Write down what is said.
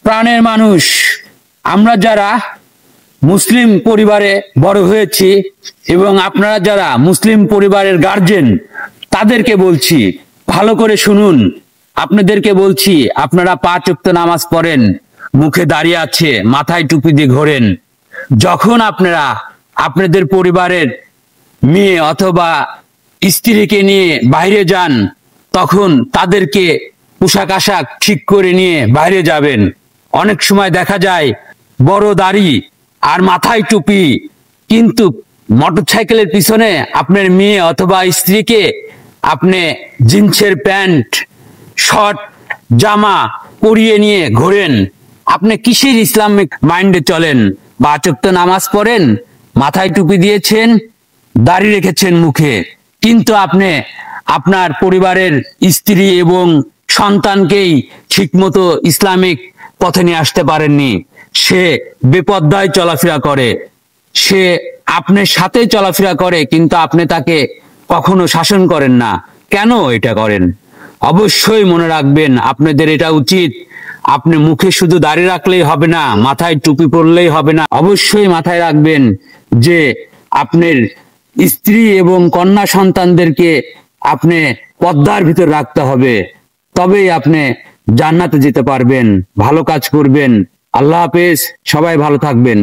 প্রাণের মানুষ, আমরা যারা মুসলিম পরিবারে বড় হয়েছি এবং আপনারা যারা মুসলিম পরিবারের গার্জেন, তাদেরকে বলছি ভালো করে শুনুন। আপনাদেরকে বলছি, আপনারা 5 ওয়াক্ত নামাজ পড়েন, মুখে দাঁড়িয়ে আছে, মাথায় টুপি দিয়ে ঘোরেন। যখন আপনারা আপনাদের পরিবারের মেয়ে অথবা স্ত্রীকে নিয়ে বাইরে যান, তখন তাদেরকে পোশাক আশাক ঠিক করে নিয়ে বাইরে যাবেন। অনেক সময় দেখা যায় বড় দাড়ি আর মাথায় টুপি, কিন্তু মোটরসাইকেলের পিছনে আপনার মেয়ে অথবা স্ত্রীকে আপনি জিন্সের প্যান্ট, শর্ট, জামা পরিয়ে নিয়ে ঘোরেন। আপনি কিসের ইসলামিক মাইন্ডে চলেন? 5 ওয়াক্ত নামাজ পড়েন, মাথায় টুপি দিয়েছেন, দাড়ি রেখেছেন মুখে, কিন্তু আপনি আপনার পরিবারের স্ত্রী এবং সন্তানকেই ঠিকমতো ইসলামিক পথে নিয়ে আসতে পারেননি। সে বেপরদায় চলাফেরা করে, সে আপনার সাথে চলাফেরা করে, কিন্তু আপনি তাকে কখনো শাসন করেন না। কেন এটা করেন? অবশ্যই মনে রাখবেন, আপনাদের এটা উচিত। আপনি মুখে শুধু দাড়ি রাখলেই হবে না, মাথায় টুপি পরলেই হবে না। অবশ্যই মাথায় রাখবেন যে আপনার স্ত্রী এবং কন্যা সন্তানদেরকে আপনি পর্দার ভিতর রাখতে হবে, তবেই আপনি জান্নাতে যেতে পারবেন। ভালো কাজ করবেন। আল্লাহ হাফেজ, সবাই ভালো থাকবেন।